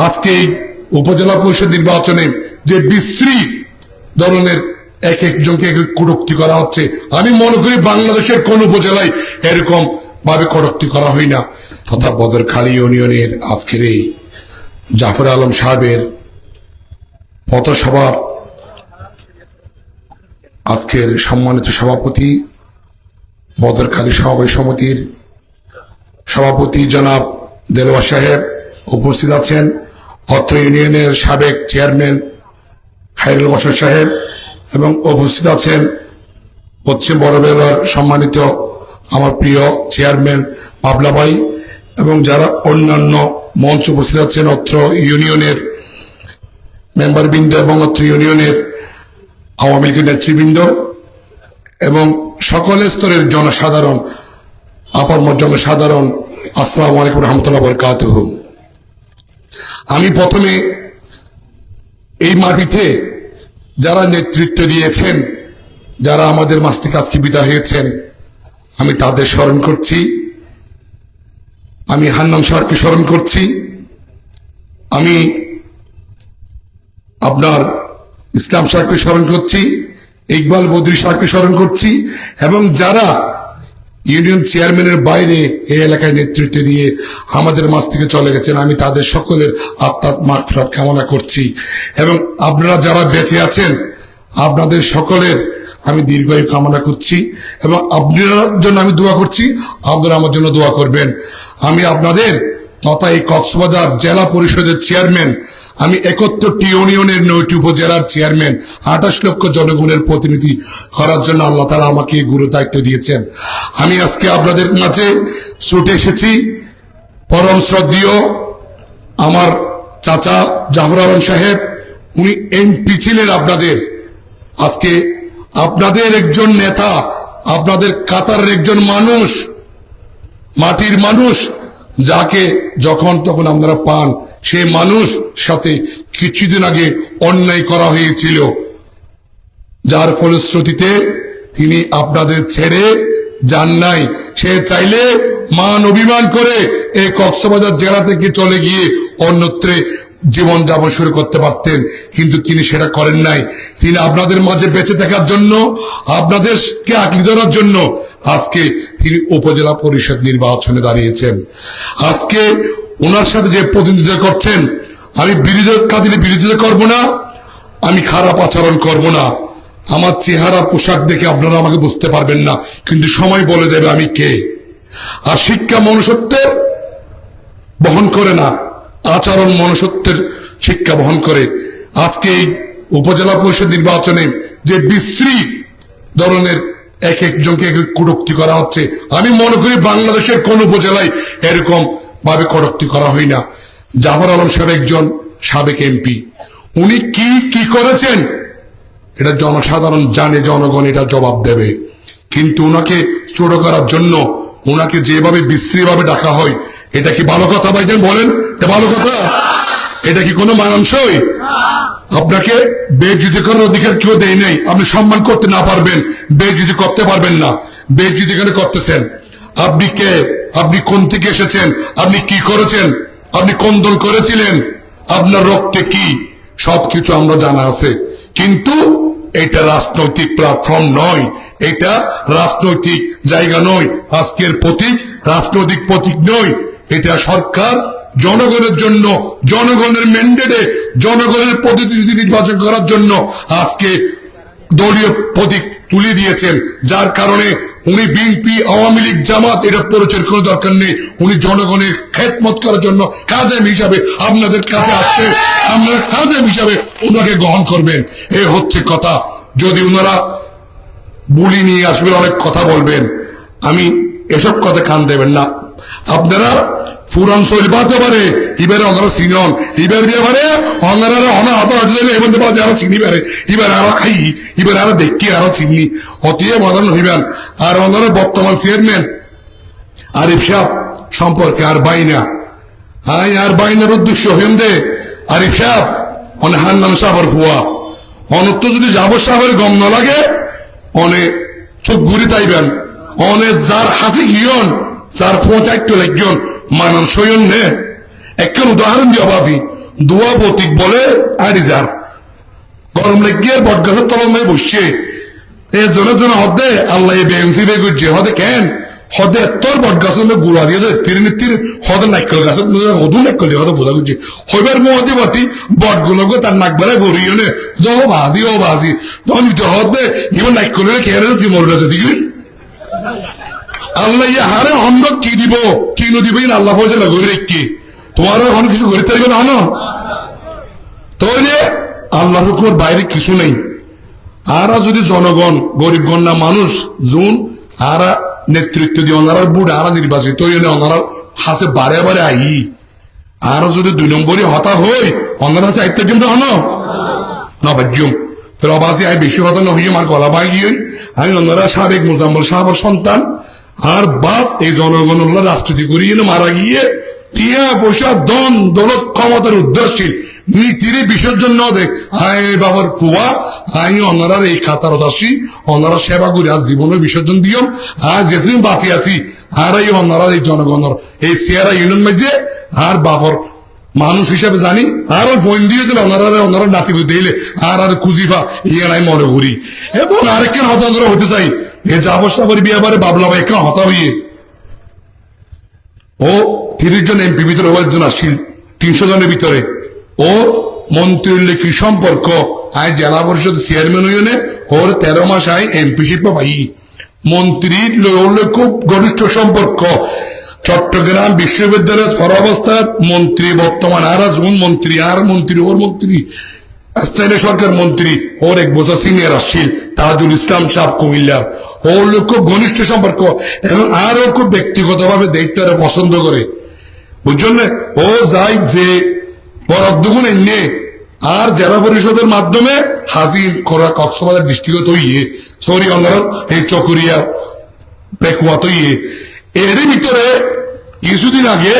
আজকে এই উপজেলা পরিষদ নির্বাচনে যে বিশ্রী ধরনের এক একজনকে কটূক্তি করা হচ্ছে, আমি মনে করি বাংলাদেশের কোন উপজেলায় এরকম ভাবে কটূক্তি করা হয় না। তথা বদরখালী ইউনিয়নের আজকের এই জাফর আলম সাহেবের পথসভার আজকের সম্মানিত সভাপতি, বদরখালী সমবায় সমিতির সভাপতি জনাব দেলোয়ার সাহেব উপস্থিত আছেন, অত্র ইউনিয়নের সাবেক চেয়ারম্যান খায়রুল বাশার সাহেব, এবং উপস্থিত আছেন পশ্চিম বড়বেলার সম্মানিত আমার প্রিয় চেয়ারম্যান বাবলা ভাই, এবং যারা অন্যান্য মঞ্চ উপস্থিত আছেন অত্র ইউনিয়নের মেম্বারবৃন্দ এবং অত্র ইউনিয়নের আওয়ামী লীগের নেতৃবৃন্দ এবং সকল স্তরের জনসাধারণ, আপামর জনসাধারণ, আসসালামু আলাইকুম রহমতুল্লাহ বরকাতুহু। আমি প্রথমে এই মাটিতে যারা নেতৃত্ব দিয়েছেন, যারা আমাদের মাঝ থেকে আজকে বিদায় হয়েছেন, আমি তাদের স্মরণ করছি। আমি হান্নান সাহেবকে স্মরণ করছি, আমি আপনার ইসলাম সাহেবকে স্মরণ করছি, ইকবাল বদরি সাহেবকে স্মরণ করছি, এবং যারা ইউনিয়ন চেয়ারম্যানের বাইরে এই এলাকায় নেতৃত্ব দিয়ে আমাদের মাঝ থেকে চলে গেছেন, আমি তাদের সকলের আত্মার মাগফিরাত কামনা করছি। এবং আপনারা যারা বেঁচে আছেন, আপনাদের সকলের আমি দীর্ঘায়ু কামনা করছি, এবং আপনার জন্য আমি দোয়া করছি, আপনারা আমার জন্য দোয়া করবেন। আমি আপনাদের তথা এই কক্সবাজার জেলা পরিষদের চেয়ারম্যান, আমি 71টি ইউনিয়নের 9টি উপজেলার চেয়ারম্যান, 28 লক্ষ জনগণের প্রতিনিধি করার জন্য আল্লাহ তাআলা আমাকে গুরু দায়িত্ব দিয়েছেন। আমি আজকে আপনাদের মাঝে ছুটে এসেছি। পরম শ্রদ্ধেয় আমার চাচা জাফর আলম সাহেব, উনি এমপি ছিলেন আপনাদের। আজকে আপনাদের একজন নেতা, আপনাদের কাতারের একজন মানুষ, মাটির মানুষ, যাকে যখন তখন আপনারা পান, সেই মানুষ সাথে কিছুদিন আগে অন্যায় করা হয়েছিল, যার ফলশ্রুতিতে তিনি আপনাদের ছেড়ে যান নাই। সে চাইলে মান অভিমান করে এই কক্সবাজার জেলা থেকে চলে গিয়ে অন্যত্রে জীবন যাপন শুরু করতে পারতেন, কিন্তু তিনি সেটা করেন নাই। তিনি আপনাদের মাঝে বেঁচে থাকার জন্য, আপনাদেরকে আঁকড়ে ধরার জন্য আজকে তিনি উপজেলা পরিষদ নির্বাচনে দাঁড়িয়েছেন। আজকে ওনার সাথে যে প্রতিনিধিত্ব করছেন, আমি বিরোধিতা করব না, আমি খারাপ আচরণ করব না। আমার চেহারা পোশাক দেখে আপনারা আমাকে বুঝতে পারবেন না, কিন্তু সময় বলে দেবে আমি কে। আর শিক্ষা মনুষ্যত্বের বহন করে না, আচরণ মনুষ্যত্বের শিক্ষা বহন করে। আজকে এই উপজেলা পরিষদ নির্বাচনে যে বিশ্রী ধরনের এক একজনকে কটূক্তি করা হচ্ছে, আমি মনে করি বাংলাদেশের কোন উপজেলায় এরকম ভাবে কটূক্তি করা হয় না। জাফর আলম সাহেব একজন সাবেক এমপি, উনি কি কি করেছেন এটা জনসাধারণ জানে, জনগণ এটা জবাব দেবে। কিন্তু উনাকে ছোট করার জন্য উনাকে যেভাবে বিশ্রীভাবে ডাকা হয়, এটা কি ভালো কথা ভাইজান? বলেন, এটা ভালো কথা? এটা কি কোনো মানানসই? আপনাকে বেইজ্জতি করার অধিকার কেউ দেয় নাই। আপনি সম্মান করতে না পারবেন, বেইজ্জতি করতে পারবেন না। বেইজ্জতি কেন করতেছেন? আপনি কে? আপনি কোন থেকে এসেছেন? আপনি কি করেছেন? আপনি কোন দল করেছিলেন? আপনার রক্তে কি? সবকিছু আমরা জানা আছে। কিন্তু এটা রাজনৈতিক প্ল্যাটফর্ম নয়, এটা রাজনৈতিক জায়গা নয়, আজকের প্রতীক রাজনৈতিক প্রতীক নয়। এটা সরকার জনগণের জন্য, জনগণের ম্যান্ডেটে জনগণের প্রতিনিধি নির্বাচন করার জন্য আজকে দলীয় প্রতীক তুলে দিয়েছেন, যার কারণে উনি বিএনপি, আওয়ামী লীগ, জামাত এটা পরিচয়ের কোনো দরকার নেই। উনি জনগণের খেদমত করার জন্য খাদেম হিসাবে আপনাদের কাছে আসছে, আপনারা খাদেম হিসাবে ওনাকে গ্রহণ করবেন। এ হচ্ছে কথা। যদি ওনারা বুলি নিয়ে আসবে, অনেক কথা বলবেন, আমি এসব কথা কান দেবেন না। আপনারা ফুরান শৈল বাতে পারে এবারে ওনারা চিনন, এবার দিয়ে পারে ওনারা অনাহত হয়ে এবার বাজে আরো চিনি পারে, এবার আরো খাই, এবার আরো দেখি আরো চিনি অতিয়ে মদান হইবেন। আর ওনারা বর্তমান চেয়ারম্যান আরিফ সাহেব সম্পর্কে আর বাইনা, আর বাইনার উদ্দেশ্য হেমদে আরিফ সাহেব অনেক হান্নান সাহেবের ফুয়া অনত্য যদি জাবর সাহেবের গম না লাগে অনেক চোখ ঘুরি তাইবেন, অনেক যার হাসি গিয়ন, যার ৫৫ লাগিয়ন মানন সয়ন নে। একখান উদাহরণ দিয়ে বাজি দোয়া প্রতীক বলে আরিজার গরম লেগে বট গাছের তলায় বসছে জনে হদে আল্লাহ বেএমসি বে করছে হদে কেন হদে তোর বট গাছ গুড়া দিয়ে তির হদে নাইকল গাছ হদু নাইকল দিয়ে হদে বোঝা করছে হইবার মধ্যে বাতি বট গুলো তার নাক বেড়ায় ভরিও নে ও বাজি তখন নিতে হদে এবার নাইকল খেয়ে তুই মরবে যদি আল্লাহ ইয়ে হারে অন্য কি দিব কিনো দিবে আল্লাহ ফজলা ঘুরে রেখে তোমার এখন কিছু ঘুরে থাকবে না হনো তাহলে আল্লাহ হুকুমের বাইরে কিছু নেই আরা যদি জনগণ গরিবগণ না মানুষ জুন আরা নেতৃত্ব দিয়ে ওনারা বুড়ে আরা নির্বাচিত হইলে ওনারা হাসে বারে বারে আই আরো যদি 2 নম্বরই হতা হই ওনারা হাসে আইতে জন্য হনো না বাজ্যম প্রবাসী আই বেশি হতা না হইয়ে আমার গলা বাই গিয়ে আমি ওনারা সাবেক মুজাম্মল সাহাবার সন্তান আর বাপ এই জনগণ রাজনীতি করিয়ে মারা গিয়ে টিয়া পয়সা দন দৌলত ক্ষমতার উদ্দেশ্যে নীতির বিসর্জন ন দেখ আয় বাবার ফুয়া আই ওনারা এই খাতার দাসী ওনারা সেবা করে আজ জীবনের বিসর্জন দিও আর যেদিন বাঁচি আছি আর এই ওনারা এই জনগণের এই সিয়ারা ইউনিয়ন মাঝে আর বাবর মানুষ হিসাবে জানি আর ফোন দিয়ে দিলে ওনারা নাতি দিলে আর খুঁজিফা ইয়ে নাই মনে করি এবং আরেকটা হতান্তর হতে চাই এ যাবস্যা করি বিয়াবারে বাবলা ভাই কেন হতা হইয়ে ও 30 জন এমপি ভিতরে হওয়ার জন্য আসছিল 300 জনের ভিতরে ও মন্ত্রীর কি সম্পর্ক আয় জেলা পরিষদ চেয়ারম্যান হইনে ওর 13 মাস আয় এমপিশিপ পাই মন্ত্রীর খুব ঘনিষ্ঠ সম্পর্ক চট্টগ্রাম বিশ্ববিদ্যালয়ের পরাবস্থায় মন্ত্রী বর্তমান আর মন্ত্রী আর মন্ত্রী ওর মন্ত্রী স্থানীয় সরকার মন্ত্রী ওর 1 বছর সিনিয়র আসছিল তাজুল ইসলাম সাহেব কুমিল্লার ওর লোক খুব ঘনিষ্ঠ সম্পর্ক এবং আরো খুব ব্যক্তিগতভাবে দেখতে পছন্দ করে বুঝছেন ও যাই যে বরাদ্দগুণ এনে আর জেলা পরিষদের মাধ্যমে হাজির করা কক্সবাজার ডিস্ট্রিক্ট হইয়ে সরি অঙ্গার এই চকরিয়া পেকুয়াত হইয়ে এর ভিতরে কিছুদিন আগে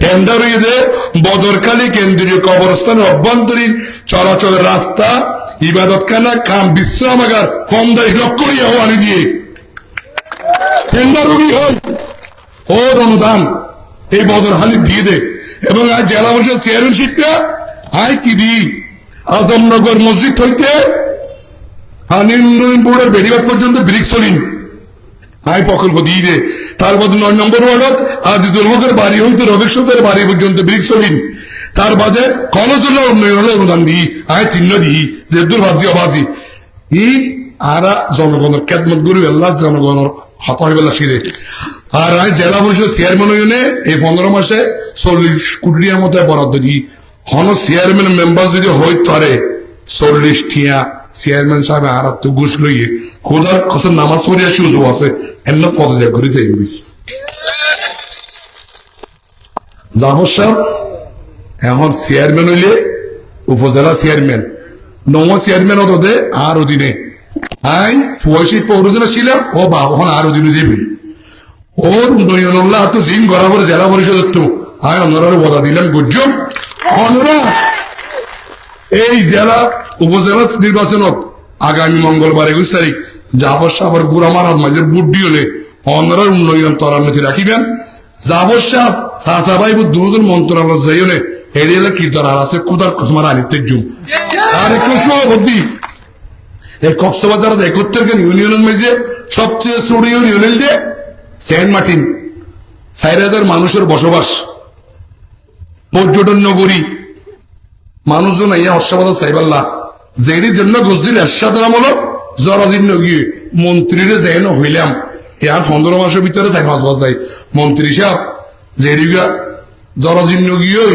টেন্ডার হয়ে দেয় বদরকালী কেন্দ্রীয় কবরস্থানের অভ্যন্তরীণ চলাচলের রাস্তা ইবাদতখানা কাম বিশ্রামাগার 50 লক্ষ আনি দিয়ে টেন্ডার হয় ওর অনুদান এই বদরহালি দিয়ে দে এবং আজ জেলা পরিষদ চেয়ারম্যানশিপটা আয় কি দি আজমনগর মসজিদ হইতে উন্নয়ন বোর্ডের বেড়িবাদ পর্যন্ত ব্রিক চলিন আয় প্রকল্প দিয়ে দে তার বাদে 9 নম্বর ওয়ার্ডত আজিজুল হকের বাড়ি হইতে রবেশ্বরের বাড়ি পর্যন্ত ব্রিক চলিন তার বাদে কলেজের উন্নয়ন হলে অনুদান দিই আয় চিহ্ন দিই যে দুর্ভাজি অবাজি ই আরা জনগণের খেদমত গরিব আল্লাহ জনগণের হত হইবেলা সিরে আর আয় জেলা পরিষদ চেয়ারম্যান হইনে এই 15 মাসে 40 কোটি টাকার মতো বরাদ্দ দিই হন চেয়ারম্যান মেম্বার যদি হই তারে 40 টিয়া চেয়ারম্যান সাহেব আর তো ঘুষ লইয়ে খোদার কসম নামাজ পড়িয়া সুযোগ আছে এমন পদত্যাগ করে যাইবি জাফর সাহেব এখন চেয়ারম্যান হইলে উপজেলা চেয়ারম্যান নমা চেয়ারম্যান হতে আর অধীনে আই ফুয়াশি পৌরজেলা ছিলাম ও বাবা আর অধীনে যাবি ওর উন্নয়ন তো জিম করা করে জেলা পরিষদের তো আয় অন্যরা বদা দিলেন গুজ্জম অন্যরা এই জেলা উপজেলা নির্বাচনত আগামী মঙ্গলবার 21 তারিখ জাফর সাহেবের গুড়া মারার মাঝে বুদ্ধি হলে অন্যরা উন্নয়ন ত্বরান্বিত রাখিবেন জাফর সাহেব সাসাবাই দুজন মন্ত্রণালয় যাইনে এরিয়ালে কি দরার আছে কুদার কসমার আনিতে জুম আর একটু সভাপতি এই কক্সবাজার 71 ইউনিয়নের মাঝে সবচেয়ে ছোট ইউনিয়ন যে সেন্ট মার্টিন 4000 মানুষের বসবাস পর্যটন নগরী মানুষজন ইয়া অশ্বাবাদ সাইবাল্লাহ যেই জন্য গজদিল এরশাদাম হলো জরাদিন গিয়ে মন্ত্রীরে যেন হইলাম ইয়ার 15 মাসের ভিতরে 4-5 মাস যাই মন্ত্রী সাহেব যেদিকে জরাদিন গিয়ে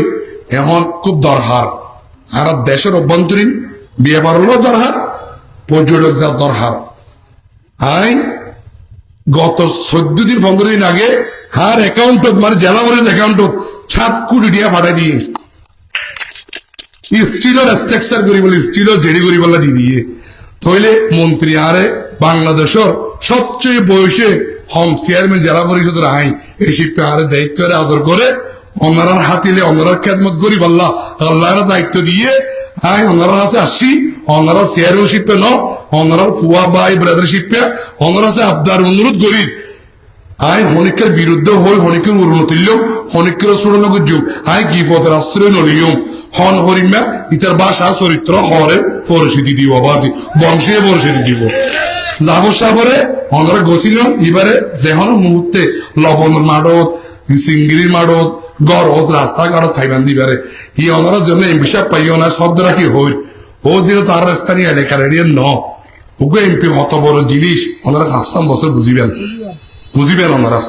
এখন খুব দরকার আর দেশের অভ্যন্তরীণ বিয়ে পারলো দরকার পর্যটক যা দরকার আই গত 14 দিন 15 দিন আগে হার অ্যাকাউন্টত মানে জেলা পরিষদ অ্যাকাউন্টত 7 কোটি টাকা পাঠাই দিয়ে স্টিলের স্ট্রাকচার করি বলে স্টিলের জেডি করি বলে দিয়ে তাইলে মন্ত্রী আরে বাংলাদেশের সবচেয়ে বয়সে হোম চেয়ারম্যান জেলা পরিষদের আইন এই শিল্পে আরে দায়িত্ব আদর করে ওনার হাতিলে ওনার খেদমত করি বললা আল্লাহর দায়িত্ব দিয়ে আই ওনার কাছে আসছি ওনারা চেয়ারম্যানশিপে ন ওনার ফুয়া ভাই ব্রাদারশিপে ওনার কাছে আবদার অনুরোধ করি আই হনিকের বিরুদ্ধে হই হনিকের উন্নতিল্য হনিকের সুরনগর যুগ আই কি পথের আশ্রয় নলিয়ম হন হরিমা ইতার বাসা চরিত্র হরে পরিচিতি দিব বাজি বংশে পরিচিতি দিব যাবো সাগরে অনরা গছিল এবারে যেহন মুহূর্তে লবণের মাডত সিঙ্গিরির মাডত গড়ত রাস্তাঘাটত থাইবান দিবারে ই অনরার জন্য এমপি সাহেব পাইও না শব্দ রাখি হই ও যেহেতু তার স্থানীয় এলাকার এরিয়ার ন ওকে এমপি অত বড় জিনিস ওনারা 5 বছর বুঝিবেন ওনারা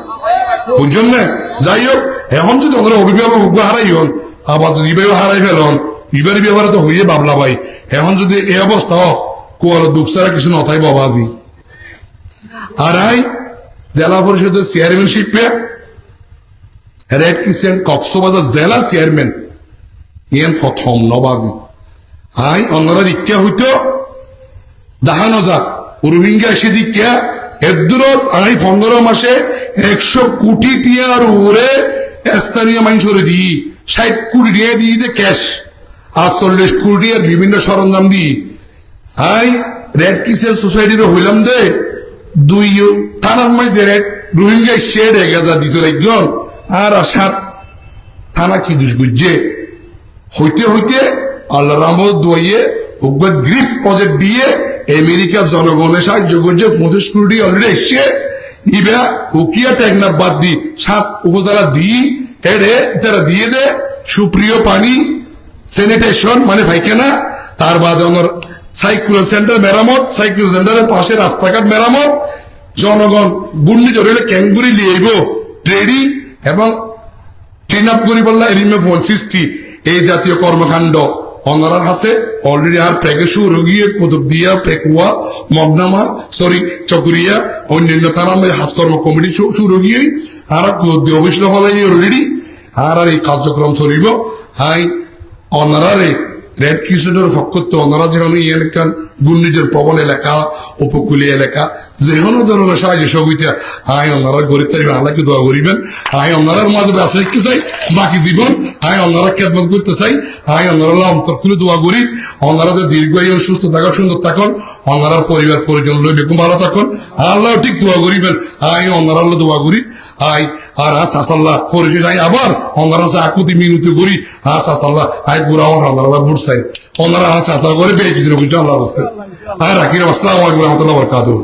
বুঝছেন না যাই হোক এখন যদি ওনারা অভিভাবক হারাই হন আবার যদি ইবাইও হারাই ফেলন ইবারের ব্যবহারে তো হইয়ে বাবলা ভাই এখন যদি এই অবস্থা হোক কোয়ার দুঃখ ছাড়া কিছু নথাই বাবাজি আর জেলা পরিষদের চেয়ারম্যানশিপে রেড কিচেন কক্সবাজার জেলা চেয়ারম্যান ইয়ান প্রথম নবাজি অন্যরা ইচ্ছা হইতো দেখানো যাক রোহিঙ্গা এসে দিকা এদূরত 15 মাসে 100 কোটি টিয়ার উপরে স্থানীয় মানুষের দিই 60 কোটি টিয়া দিয়ে ক্যাশ 48 কোটি টিয়ার বিভিন্ন সরঞ্জাম দিই রেড কিচেন সোসাইটির হইলাম দে 2 থানার মাঝে রোহিঙ্গা শেড 1000 দিত একজন আর 7 থানা কি দুষ গুজে হইতে হইতে আল্লাহ রহমত দোয়ে ওগুলো গ্রিপ প্রজেক্ট দিয়ে আমেরিকা জনগণের সাহায্য করছে 25 কোটি অলরেডি এসছে ইবা উকিয়া টেকনাফ বাদ দি 7 উপজেলা দিই এড়ে তারা দিয়ে দে সুপ্রিয় পানি স্যানিটেশন মানে পায়খানা তার বাদে আমার সাইকুলার সেন্টার মেরামত সাইকুলার সেন্টারের পাশে রাস্তাঘাট মেরামত জনগণ ঘূর্ণিঝড় হলে ক্যাঙ্গুরি লিয়েব ট্রেডিং এবং ক্লিন আপ করি বললা এরিমে ফোন সৃষ্টি এই জাতীয় কর্মকাণ্ড অনারার হাসে অলরেডি আর প্রেগেশু রোগিয়ে কুতুবদিয়া পেকুয়া মগনামা চকুরিয়া অন্যান্য তারামে হাসকর্ম কমিটি শুরু গিয়ে আর কুতুবদি অফিস হলে অলরেডি আর এই কার্যক্রম চলিব অনারারে রেড কিচেনের পক্ষত্ব অনারা যেখানে এই এলাকার ঘূর্ণিঝড় প্রবল এলাকা উপকূলীয় এলাকা যে কোনো ধরনের সাহায্য সহযোগিতা অনারা গরিব চাইবেন আল্লাহকে দোয়া করিবেন অনারার মাঝে বেঁচে রাখতে চাই বাকি জীবন অনারা খেদমত করতে চাই অনারা অন্তর খুলে দোয়া করি অনারা যে দীর্ঘায়ু সুস্থ থাকুন সুন্দর থাকুন অনারার পরিবার পরিজন লই বেগুন ভালো থাকুন আল্লাহ ঠিক দোয়া করিবেন অনারা দোয়া করি আর আসাল্লাহ পরিচয় যাই আবার অনারা আকুতি মিনতি করি আসাল্লাহ বুড়া আমার অনারা বুড়ছাই ওনারা আশা করে পেয়েছি আল্লাহ রাখি আসসালামু আলাইকুম ওয়া রাহমাতুল্লাহি ওয়া বারাকাতুহু।